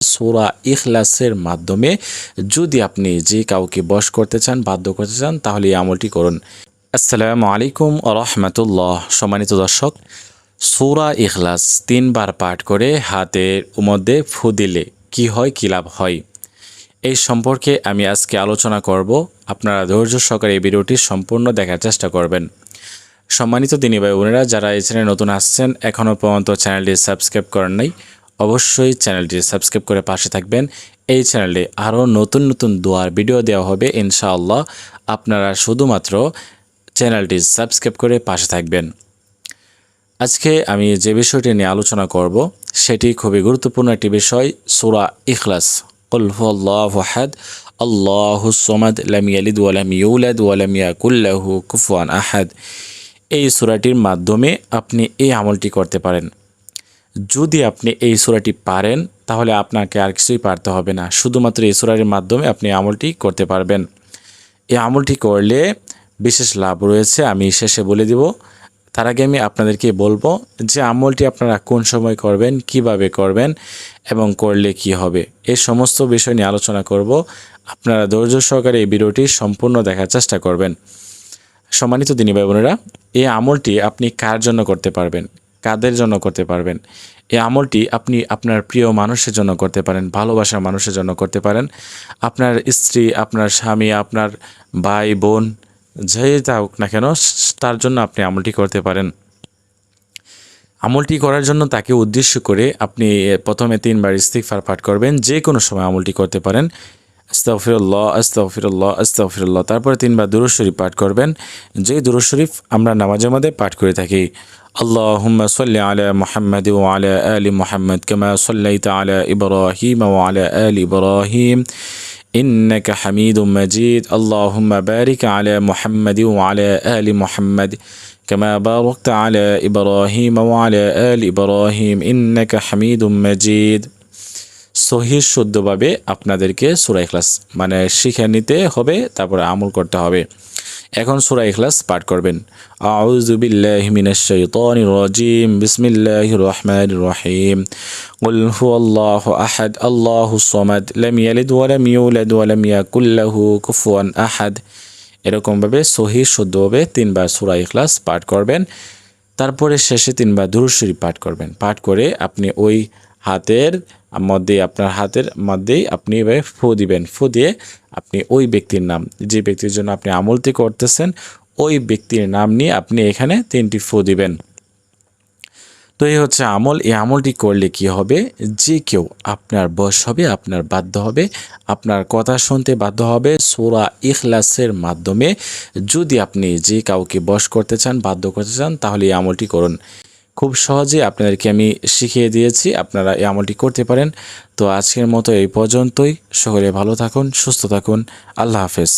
সূরা ইখলাসের মাধ্যমে যদি আপনি যে কাউকে বশ করতে চান, বাধ্য করতে চান, তাহলে এই আমলটি করুন। আসসালামু আলাইকুম ওয়া রাহমাতুল্লাহ। সম্মানিত দর্শক, সূরা ইখলাস 3 বার পাঠ করে হাতের মধ্যে ফু দিলে কি হয়, কি লাভ হয়, এই সম্পর্কে আমি আজকে আলোচনা করব। আপনারা ধৈর্য সহকারে এই ভিডিওটি সম্পূর্ণ দেখার চেষ্টা করবেন। সম্মানিত দিনী ভাই বোনেরা, যারা এই চ্যানেলে নতুন আসছেন, এখনও পর্যন্ত চ্যানেলটি সাবস্ক্রাইব করেন নাই, অবশ্যই চ্যানেলটি সাবস্ক্রাইব করে পাশে থাকবেন। এই চ্যানেলে আরও নতুন নতুন দোয়ার ভিডিও দেওয়া হবে ইনশাআল্লাহ। আপনারা শুধুমাত্র চ্যানেলটি সাবস্ক্রাইব করে পাশে থাকবেন। আজকে আমি যে বিষয়টি নিয়ে আলোচনা করব সেটি খুবই গুরুত্বপূর্ণ একটি বিষয়, সূরা ইখলাস। কুল হুয়াল্লাহু আহাদ, আল্লাহুস সামাদ, লাম ইয়ালিদ ওয়া লাম ইউলাদ ওয়া লাম ইয়াকুল লাহু কুফুয়ান আহাদ। এই সূরাটির মাধ্যমে আপনি এই আমলটি করতে পারেন। যদি আপনি এই সূরাটি পারেন তাহলে আপনাকে আর কিছুই পারতে হবে না, শুধুমাত্র এই সূরার মাধ্যমে আপনি আমলটি করতে পারবেন। এই আমলটি করলে বিশেষ লাভ রয়েছে, আমি শেষে বলে দিব। তার আগে আমি আপনাদেরকে বলবো যে আমলটি আপনারা কোন সময় করবেন, কিভাবে করবেন এবং করলে কি হবে, এই সমস্ত বিষয় নিয়ে আলোচনা করব। আপনারা ধৈর্য সহকারে এই ভিডিওটি সম্পূর্ণ দেখার চেষ্টা করবেন। সম্মানিত দিনী ভাই বোনেরা, এই আমলটি আপনি কার জন্য করতে পারবেন, কাদের জন্য করতে পারবেন? এই আমলটি আপনি আপনার প্রিয় মানুষের জন্য করতে পারেন, ভালোবাসার মানুষের জন্য করতে পারেন। আপনার স্ত্রী, আপনার স্বামী, আপনার ভাই বোন, যে হোক না কেন, তার জন্য আপনি আমলটি করতে পারেন। আমলটি করার জন্য তাকে উদ্দেশ্য করে আপনি প্রথমে 3 বার ইস্তিগফার পাঠ করবেন। যে কোনো সময় আমলটি করতে পারেন। আস্তাগফিরুল্লাহ, আস্তাগফিরুল্লাহ, আস্তাগফিরুল্লাহ। তারপরে 3 বার দুরূদ শরীফ পাঠ করবেন, যে দুরূদ শরীফ আমরা নামাজের মধ্যে পাঠ করে থাকি। আল্লাহুম্মা সাল্লি আলা মুহাম্মাদ ওয়া আলা আলি মুহাম্মাদ কামা সাল্লাইতা আলা ইব্রাহিম ওয়া আলা আলি ইব্রাহিম ইন্নাকা হামিদুম মাজিদ। আল্লাহুম্মা বারিক আলা মুহাম্মাদ ওয়া আলা আলি মুহাম্মাদ কামা বারাকতা আলা ইব্রাহিম ওয়া আলা আলি ইব্রাহিম ইন্নাকা হামিদুম মাজিদ। সহিহ শুদ্ধভাবে আপনাদেরকে সূরা ইখলাস মানে শিখে নিতে হবে, তারপরে আমল করতে হবে। এখন সূরা ইখলাস পাঠ করবেন। আউযু বিল্লাহি মিনাশ শাইতানির রাজিম, বিসমিল্লাহির রহমানির রহিম। কুল হুয়াল্লাহু আহাদ, আল্লাহুস সামাদ, লাম ইয়ালিদ ওয়া লাম ইউলাদ ওয়া লাম ইয়াকুল লাহু কুফুয়ান আহাদ। এরকমভাবে সহিহ শুদ্ধভাবে 3 বার সূরা ইখলাস পাঠ করবেন। তারপরে শেষে 3 বার দুরূদ শরীফ পাঠ করবেন। পাঠ করে আপনি ওই হাতের মধ্যে, আপনার হাতের মধ্যেই আপনি এভাবে ফু দিবেন। ফু দিয়ে আপনি ওই ব্যক্তির নাম, যে ব্যক্তির জন্য আপনি আমলটি করতেছেন, ওই ব্যক্তির নাম নিয়ে আপনি এখানে 3টি ফু দিবেন। তো এই হচ্ছে আমল। এই আমলটি করলে কি হবে, যে কেউ আপনার বশ হবে, আপনার বাধ্য হবে, আপনার কথা শুনতে বাধ্য হবে সূরা ইখলাসের মাধ্যমে। যদি আপনি যে কাউকে বশ করতে চান, বাধ্য করতে চান, তাহলে এই আমলটি করুন। খুব সহজে আপনাদেরকে আমি শিখিয়ে দিয়েছি, আপনারা এই আমলটি করতে পারেন। তো আজকের মতো এই পর্যন্তই। সকলে ভালো থাকুন, সুস্থ থাকুন। আল্লাহ হাফেজ।